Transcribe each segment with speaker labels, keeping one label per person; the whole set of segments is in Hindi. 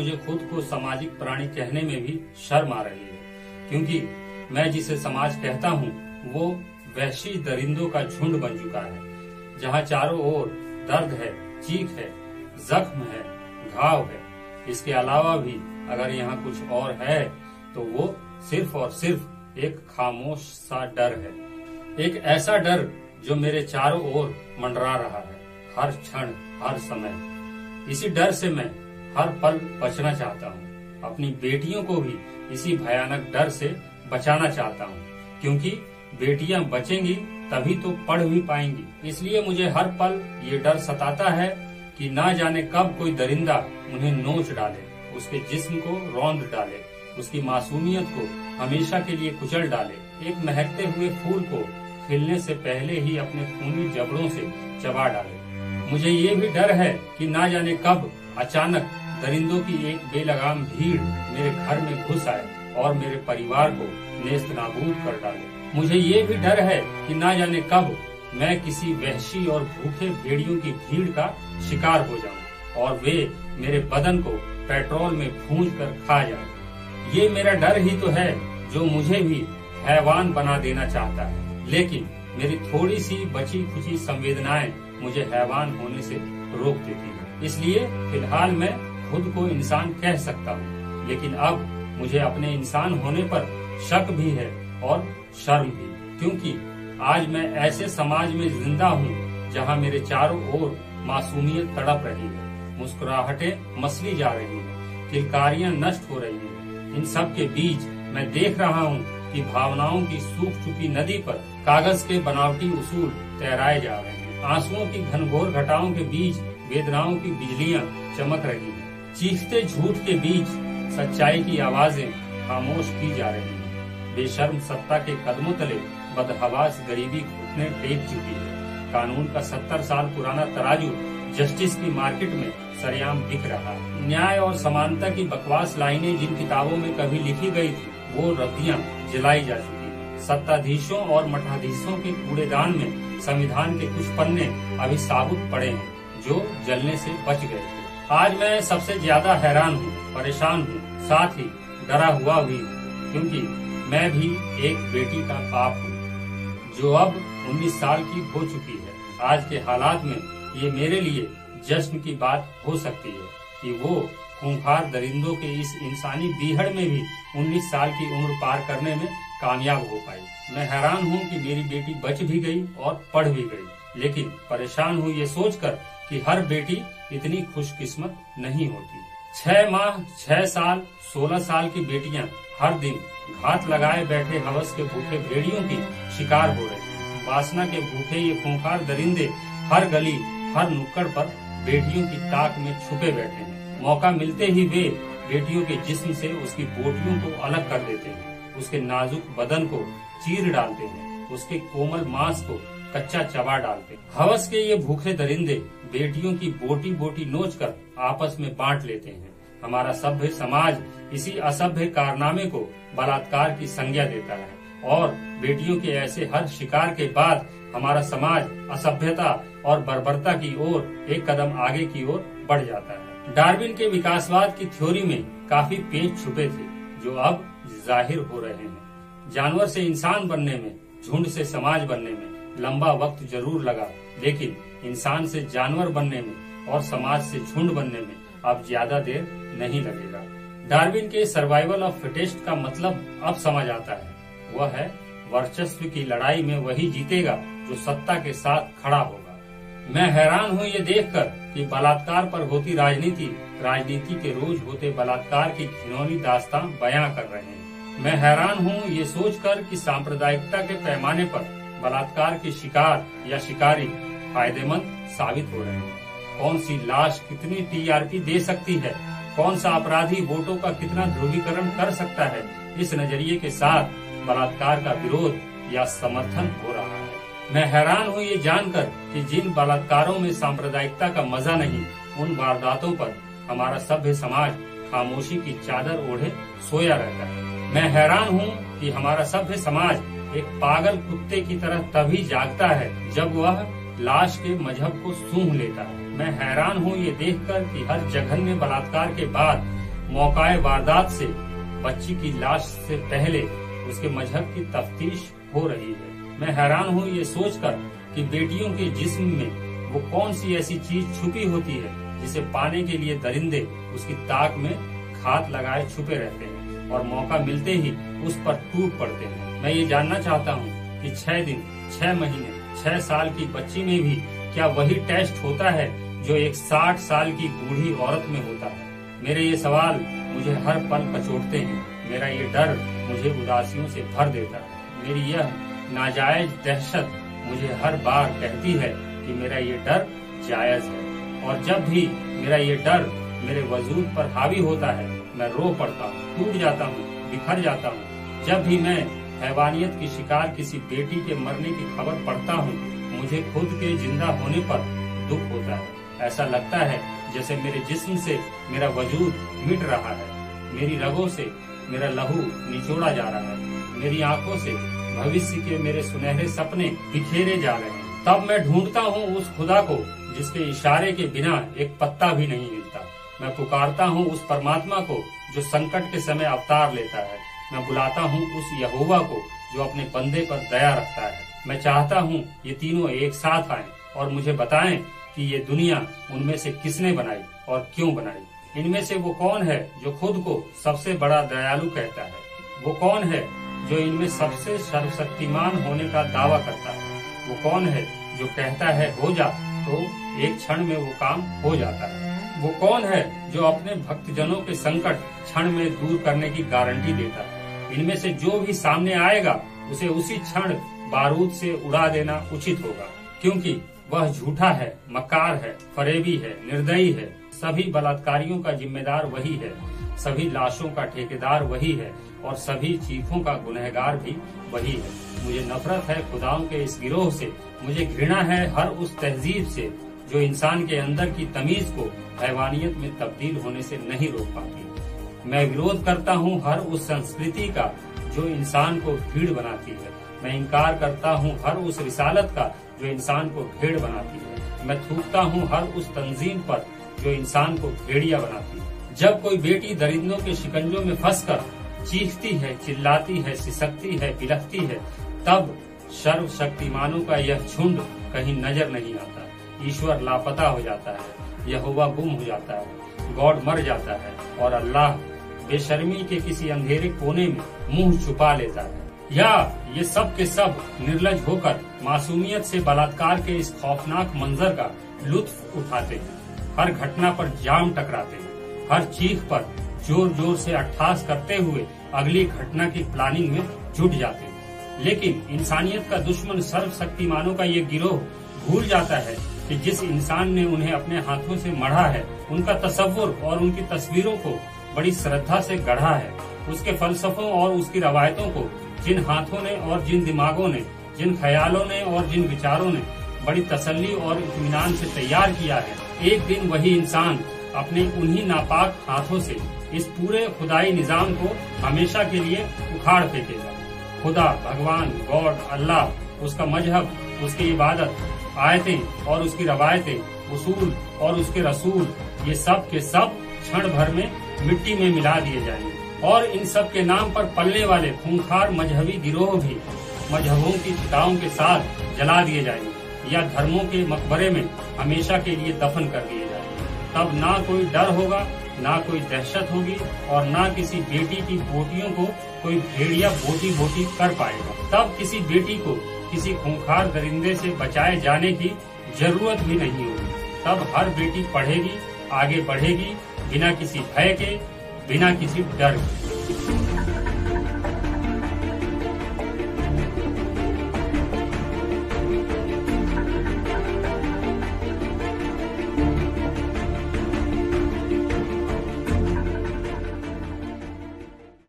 Speaker 1: मुझे खुद को सामाजिक प्राणी कहने में भी शर्म आ रही है, क्योंकि मैं जिसे समाज कहता हूँ वो वहशी दरिंदों का झुंड बन चुका है, जहाँ चारों ओर दर्द है, चीख है, जख्म है, घाव है। इसके अलावा भी अगर यहाँ कुछ और है तो वो सिर्फ और सिर्फ एक खामोश सा डर है, एक ऐसा डर जो मेरे चारों ओर मंडरा रहा है, हर क्षण, हर समय। इसी डर से मैं हर पल बचना चाहता हूँ, अपनी बेटियों को भी इसी भयानक डर से बचाना चाहता हूँ, क्योंकि बेटियां बचेंगी तभी तो पढ़ भी पाएंगी। इसलिए मुझे हर पल ये डर सताता है कि ना जाने कब कोई दरिंदा उन्हें नोच डाले, उसके जिस्म को रौंद डाले, उसकी मासूमियत को हमेशा के लिए कुचल डाले, एक महकते हुए फूल को खिलने से पहले ही अपने खूनी जबड़ों से चबा डाले। मुझे ये भी डर है कि ना जाने कब अचानक दरिंदों की एक बेलगाम भीड़ मेरे घर में घुस आए और मेरे परिवार को नेस्त नाबूद कर डाले। मुझे ये भी डर है कि ना जाने कब मैं किसी वहशी और भूखे भेड़ियों की भीड़ का शिकार हो जाऊं और वे मेरे बदन को पेट्रोल में भूंज कर खा जाएं। ये मेरा डर ही तो है जो मुझे भी हैवान बना देना चाहता है, लेकिन मेरी थोड़ी सी बची खुची संवेदनाएं मुझे हैवान होने से रोक देती है। इसलिए फिलहाल मैं खुद को इंसान कह सकता हूँ, लेकिन अब मुझे अपने इंसान होने पर शक भी है और शर्म भी, क्योंकि आज मैं ऐसे समाज में जिंदा हूँ जहाँ मेरे चारों ओर मासूमियत तड़प रही है, मुस्कुराहटें मसली जा रही हैं, किलकारियां नष्ट हो रही हैं। इन सब के बीच मैं देख रहा हूँ कि भावनाओं की सूख चुकी नदी पर कागज के बनावटी उसूल तैराए जा रहे हैं। आंसुओं की घनघोर घटाओं के बीच वेदनाओं की बिजलियां चमक रही हैं। चीखते झूठ के बीच सच्चाई की आवाजें खामोश की जा रही हैं। बेशर्म सत्ता के कदमों तले बदहवास गरीबी घुटने टेक चुकी है। कानून का 70 साल पुराना तराजू जस्टिस की मार्केट में सरेआम बिक रहा है। न्याय और समानता की बकवास लाइनें जिन किताबों में कभी लिखी गई थी वो रद्दियां जलाई जा चुकी है। सत्ताधीशों और मठाधीशों के कूड़ेदान में संविधान के कुछ पन्ने अभी साबुत पड़े हैं जो जलने से बच गए थे। आज मैं सबसे ज्यादा हैरान हूँ, परेशान हूँ, साथ ही डरा हुआ भी हूँ, क्योंकि मैं भी एक बेटी का बाप हूँ जो अब 19 साल की हो चुकी है। आज के हालात में ये मेरे लिए जश्न की बात हो सकती है कि वो खूंखार दरिंदों के इस इंसानी बीहड़ में भी 19 साल की उम्र पार करने में कामयाब हो पाई। मैं हैरान हूँ कि मेरी बेटी बच भी गई और पढ़ भी गई, लेकिन परेशान हूँ ये सोचकर कि हर बेटी इतनी खुशकिस्मत नहीं होती। 6 माह, 6 साल, 16 साल की बेटियां हर दिन घात लगाए बैठे हवस के भूखे भेड़ियों की शिकार हो रही हैं। वासना के भूखे ये खूंखार दरिंदे हर गली, हर नुक्कड़ पर बेटियों की ताक में छुपे बैठे हैं। मौका मिलते ही वे बेटियों के जिस्म से उसकी बोटियों को अलग कर देते हैं, उसके नाजुक बदन को चीर डालते हैं, उसके कोमल मांस को कच्चा चबा डालते हैं। हवस के ये भूखे दरिंदे बेटियों की बोटी बोटी नोच कर आपस में बांट लेते हैं। हमारा सभ्य समाज इसी असभ्य कारनामे को बलात्कार की संज्ञा देता है और बेटियों के ऐसे हर शिकार के बाद हमारा समाज असभ्यता और बर्बरता की ओर एक कदम आगे की ओर बढ़ जाता है। डार्विन के विकासवाद की थ्योरी में काफी पेच छुपे थे जो अब जाहिर हो रहे हैं। जानवर से इंसान बनने में, झुंड से समाज बनने में लंबा वक्त जरूर लगा, लेकिन इंसान से जानवर बनने में और समाज से झुंड बनने में अब ज्यादा देर नहीं लगेगा। डार्विन के सर्वाइवल ऑफ फिटेस्ट का मतलब अब समझ आता है। वह है वर्चस्व की लड़ाई में वही जीतेगा जो सत्ता के साथ खड़ा होगा। मैं हैरान हूँ ये देखकर कि बलात्कार पर होती राजनीति के रोज होते बलात्कार की घिनौनी दास्तां बयां कर रहे हैं। मैं हैरान हूँ ये सोचकर कि सांप्रदायिकता के पैमाने पर बलात्कार के शिकार या शिकारी फायदेमंद साबित हो रहे हैं। कौन सी लाश कितनी टीआरपी दे सकती है, कौन सा अपराधी वोटों का कितना ध्रुवीकरण कर सकता है, इस नजरिए के साथ बलात्कार का विरोध या समर्थन हो रहा है। मैं हैरान हूँ ये जानकर कि जिन बलात्कारों में सांप्रदायिकता का मजा नहीं, उन वारदातों पर हमारा सभ्य समाज खामोशी की चादर ओढ़े सोया रहता है। मैं हैरान हूँ कि हमारा सभ्य समाज एक पागल कुत्ते की तरह तभी जागता है जब वह लाश के मजहब को सूंघ लेता है। मैं हैरान हूँ ये देखकर कि हर जघन्य बलात्कार के बाद मौकाए वारदात से बच्ची की लाश से पहले उसके मजहब की तफ्तीश हो रही है। मैं हैरान हूँ ये सोचकर कि बेटियों के जिस्म में वो कौन सी ऐसी चीज छुपी होती है जिसे पाने के लिए दरिंदे उसकी ताक में घात लगाए छुपे रहते हैं और मौका मिलते ही उस पर टूट पड़ते हैं। मैं ये जानना चाहता हूँ कि 6 दिन, 6 महीने, 6 साल की बच्ची में भी क्या वही टेस्ट होता है जो एक 60 साल की बूढ़ी औरत में होता है? मेरे ये सवाल मुझे हर पल कचोटते हैं। मेरा ये डर मुझे उदासियों से भर देता है। मेरी यह नाजायज दहशत मुझे हर बार कहती है कि मेरा ये डर जायज है, और जब भी मेरा ये डर मेरे वजूद पर हावी होता है मैं रो पड़ता हूँ, टूट जाता हूँ, बिखर जाता हूँ। जब भी मैं हैवानियत की शिकार किसी बेटी के मरने की खबर पढ़ता हूँ मुझे खुद के जिंदा होने पर दुख होता है। ऐसा लगता है जैसे मेरे जिस्म से मेरा वजूद मिट रहा है, मेरी रगों से मेरा लहू निचोड़ा जा रहा है, मेरी आंखों से भविष्य के मेरे सुनहरे सपने बिखेरे जा रहे हैं। तब मैं ढूंढता हूँ उस खुदा को जिसके इशारे के बिना एक पत्ता भी नहीं हिलता। मैं पुकारता हूँ उस परमात्मा को जो संकट के समय अवतार लेता है। मैं बुलाता हूँ उस यहोवा को जो अपने बंदे पर दया रखता है। मैं चाहता हूँ ये तीनों एक साथ आएं और मुझे बताएं कि ये दुनिया उनमें से किसने बनाई और क्यों बनाई। इनमें से वो कौन है जो खुद को सबसे बड़ा दयालु कहता है? वो कौन है जो इनमें सबसे सर्वशक्तिमान होने का दावा करता है? वो कौन है जो कहता है हो जा तो एक क्षण में वो काम हो जाता है? वो कौन है जो अपने भक्तजनों के संकट क्षण में दूर करने की गारंटी देता है? इनमें से जो भी सामने आएगा उसे उसी क्षण बारूद से उड़ा देना उचित होगा, क्योंकि वह झूठा है, मक्कार है, फरेबी है, निर्दयी है। सभी बलात्कारियों का जिम्मेदार वही है, सभी लाशों का ठेकेदार वही है और सभी चीखों का गुनहगार भी वही है। मुझे नफरत है खुदाओं के इस गिरोह से। मुझे घृणा है हर उस तहजीब से जो इंसान के अंदर की तमीज को हैवानियत में तब्दील होने से नहीं रोक पाती। मैं विरोध करता हूँ हर उस संस्कृति का जो इंसान को भीड़ बनाती है। मैं इनकार करता हूँ हर उस रिसालत का जो इंसान को भेड़ बनाती है। मैं थूकता हूँ हर उस तंजीम पर जो इंसान को भेड़िया बनाती है। जब कोई बेटी दरिंदों के शिकंजों में फंसकर चीखती है, चिल्लाती है, सिसकती है, बिलखती है, तब सर्वशक्तिमानों का यह झुंड कहीं नजर नहीं आता। ईश्वर लापता हो जाता है, यहोवा गुम हो जाता है, गॉड मर जाता है और अल्लाह बेशर्मी के किसी अंधेरे कोने में मुंह छुपा लेता है। या ये सब के सब निर्लज होकर मासूमियत से बलात्कार के इस खौफनाक मंजर का लुत्फ उठाते हैं। हर घटना पर जाम टकराते हैं, हर चीख पर जोर जोर से अट्ठास करते हुए अगली घटना की प्लानिंग में जुट जाते हैं। लेकिन इंसानियत का दुश्मन सर्वशक्तिमानों का ये गिरोह भूल जाता है कि जिस इंसान ने उन्हें अपने हाथों से मढ़ा है, उनका तसव्वुर और उनकी तस्वीरों को बड़ी श्रद्धा से गढ़ा है। उसके फलसफों और उसकी रवायतों को जिन हाथों ने और जिन दिमागों ने, जिन ख्यालों ने और जिन विचारों ने बड़ी तसल्ली और इत्मीनान से तैयार किया है, एक दिन वही इंसान अपने उन्हीं नापाक हाथों से इस पूरे खुदाई निजाम को हमेशा के लिए उखाड़ फेंकेगा। खुदा, भगवान, गॉड, अल्लाह, उसका मजहब, उसकी इबादत, आयतें और उसकी रवायतें, उसूल और उसके रसूल, ये सब के सब क्षण भर में मिट्टी में मिला दिए जाएंगे और इन सब के नाम पर पलने वाले खूंखार मजहबी गिरोह भी मजहबों की चिताओं के साथ जला दिए जाएंगे या धर्मों के मकबरे में हमेशा के लिए दफन कर दिए जाएंगे। तब ना कोई डर होगा, ना कोई दहशत होगी और ना किसी बेटी की बोटियों को कोई भेड़िया बोटी बोटी कर पाएगा। तब किसी बेटी को किसी खूंखार दरिंदे से बचाए जाने की जरूरत भी नहीं होगी। तब हर बेटी पढ़ेगी, आगे बढ़ेगी, बिना किसी भय के, बिना किसी डर के।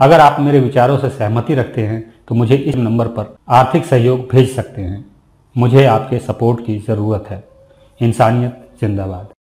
Speaker 2: अगर आप मेरे विचारों से सहमति रखते हैं तो मुझे इस नंबर पर आर्थिक सहयोग भेज सकते हैं। मुझे आपके सपोर्ट की ज़रूरत है। इंसानियत जिंदाबाद।